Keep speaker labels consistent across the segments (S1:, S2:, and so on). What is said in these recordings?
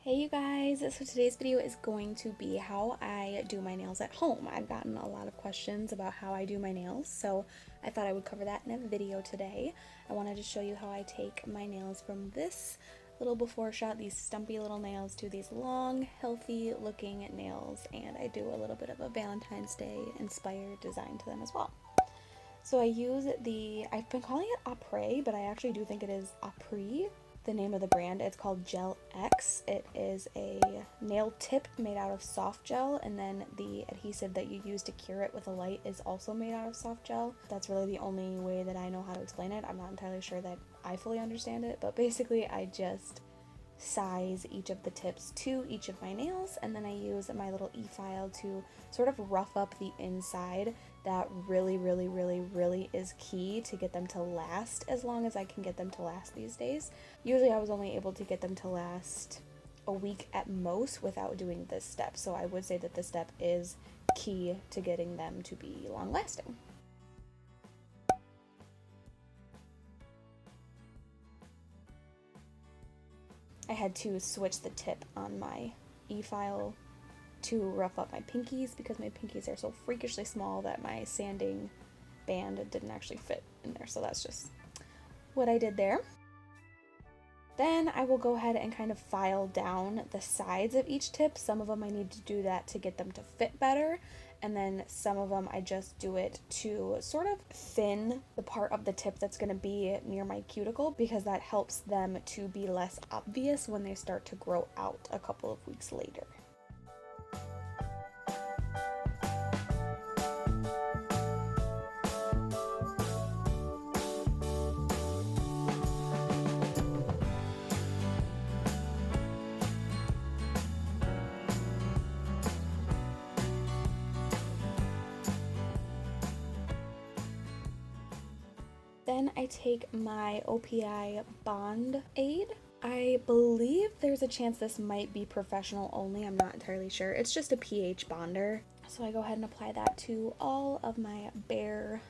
S1: Hey you guys, so today's video is going to be how I do my nails at home. I've gotten a lot of questions about how I do my nails, so I thought I would cover that in a video today. I wanted to show you how I take my nails from this little before shot, these stumpy little nails, to these long, healthy looking nails, and I do a little bit of a Valentine's Day inspired design to them as well. So I use I've been calling it Apres, but I actually do think it is Apres, the name of the brand. It's called Gel X. It is a nail tip made out of soft gel, and then the adhesive that you use to cure it with a light is also made out of soft gel. That's really the only way that I know how to explain it. I'm not entirely sure that I fully understand it, but basically I just size each of the tips to each of my nails, and then I use my little e-file to sort of rough up the inside. That really is key to get them to last as long as I can get them to last these days. Usually I was only able to get them to last a week at most without doing this step, so I would say that this step is key to getting them to be long lasting. I had to switch the tip on my e-file to rough up my pinkies because my pinkies are so freakishly small that my sanding band didn't actually fit in there, so that's just what I did there. Then I will go ahead and kind of file down the sides of each tip. Some of them I need to do that to get them to fit better, and then some of them I just do it to sort of thin the part of the tip that's going to be near my cuticle, because that helps them to be less obvious when they start to grow out a couple of weeks later. Then I take my OPI Bond Aid. I believe there's a chance this might be professional only, I'm not entirely sure. It's just a pH bonder. So I go ahead and apply that to all of my bare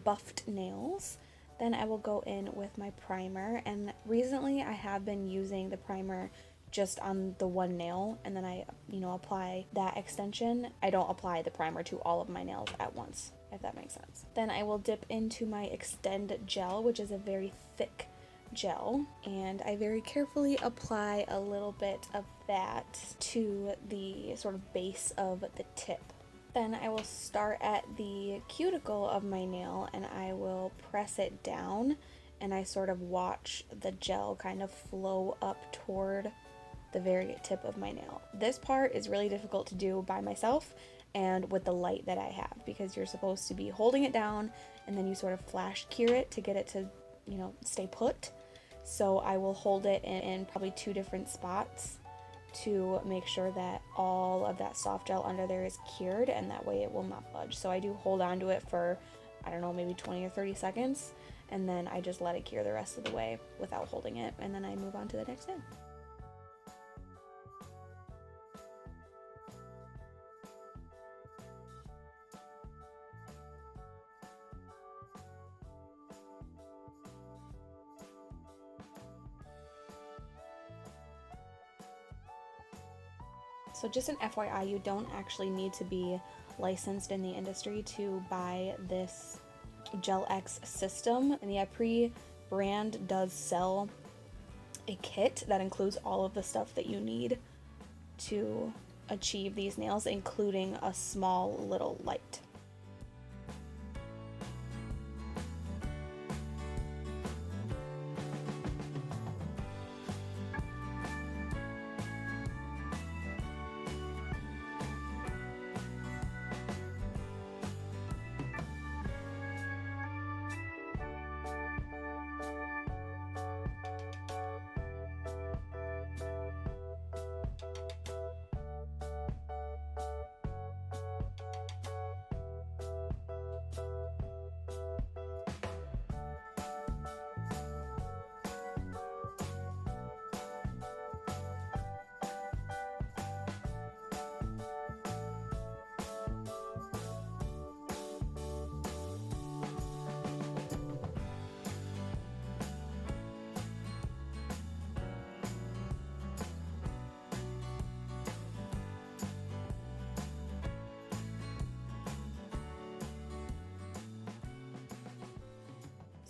S1: buffed nails. Then I will go in with my primer, and recently I have been using the primer just on the one nail, and then I apply that extension. I don't apply the primer to all of my nails at once, if that makes sense. Then I will dip into my Extend gel, which is a very thick gel, and I very carefully apply a little bit of that to the sort of base of the tip. Then I will start at the cuticle of my nail and I will press it down, and I sort of watch the gel kind of flow up toward the very tip of my nail. This part is really difficult to do by myself and with the light that I have, because you're supposed to be holding it down and then you sort of flash cure it to get it to, stay put. So I will hold it in probably two different spots to make sure that all of that soft gel under there is cured, and that way it will not budge. So I do hold on to it for, I don't know, maybe 20 or 30 seconds, and then I just let it cure the rest of the way without holding it, and then I move on to the next step. So just an FYI, you don't actually need to be licensed in the industry to buy this Gel X system, and the Apres brand does sell a kit that includes all of the stuff that you need to achieve these nails, including a small little light.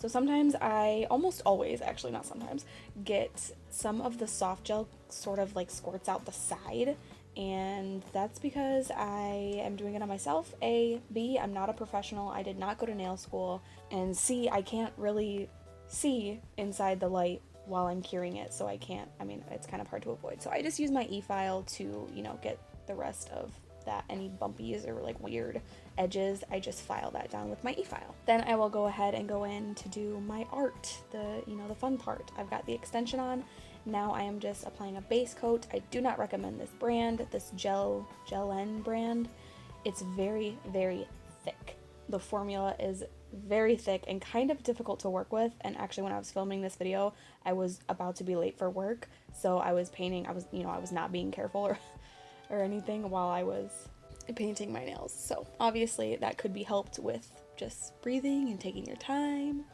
S1: So sometimes almost always, actually not sometimes, get some of the soft gel sort of like squirts out the side, and that's because I am doing it on myself. A, B, I'm not a professional, I did not go to nail school, and C, I can't really see inside the light while I'm curing it, so it's kind of hard to avoid. So I just use my e-file to, get the rest of that, any bumpies or like weird edges, I just file that down with my e-file. Then I will go ahead and go in to do my art, the fun part. I've got the extension on. Now I am just applying a base coat. I do not recommend this brand, this Gel-N brand. It's very, very thick. The formula is very thick and kind of difficult to work with, and actually when I was filming this video, I was about to be late for work, so I was painting, I was not being careful or anything while I was painting my nails. So obviously that could be helped with just breathing and taking your time.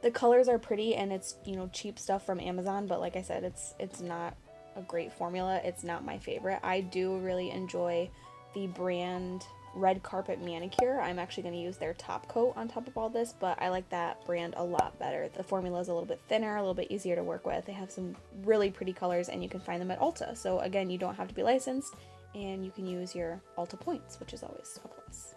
S1: The colors are pretty, and it's, cheap stuff from Amazon, but like I said, it's not a great formula. It's not my favorite. I do really enjoy the brand Red Carpet Manicure. I'm actually going to use their top coat on top of all this, but I like that brand a lot better. The formula is a little bit thinner, a little bit easier to work with. They have some really pretty colors, and you can find them at Ulta. So again, you don't have to be licensed, and you can use your Ulta points, which is always a plus.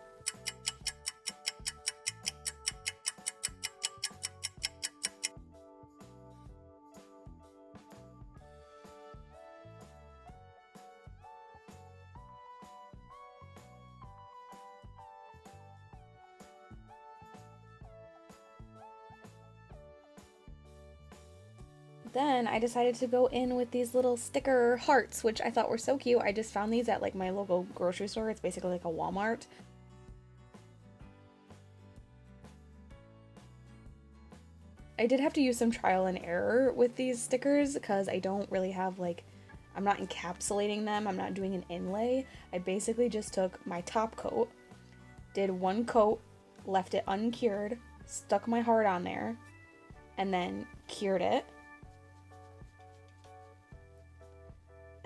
S1: Then I decided to go in with these little sticker hearts, which I thought were so cute. I just found these at like my local grocery store. It's basically like a Walmart. I did have to use some trial and error with these stickers because I don't really have I'm not encapsulating them, I'm not doing an inlay. I basically just took my top coat, did one coat, left it uncured, stuck my heart on there, and then cured it.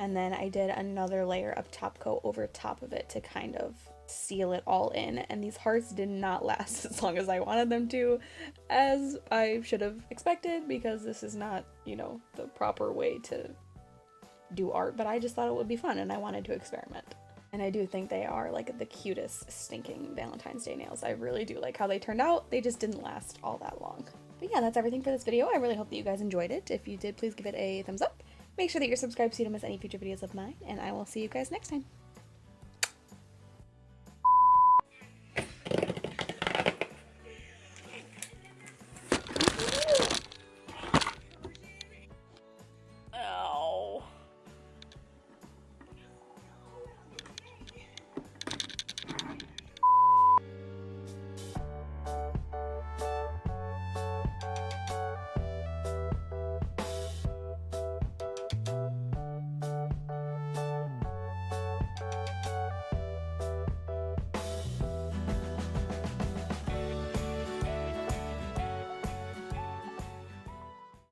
S1: And then I did another layer of top coat over top of it to kind of seal it all in. And these hearts did not last as long as I wanted them to, as I should have expected, because this is not, the proper way to do art. But I just thought it would be fun, and I wanted to experiment. And I do think they are the cutest stinking Valentine's Day nails. I really do like how they turned out. They just didn't last all that long. But yeah, that's everything for this video. I really hope that you guys enjoyed it. If you did, please give it a thumbs up. Make sure that you're subscribed so you don't miss any future videos of mine, and I will see you guys next time.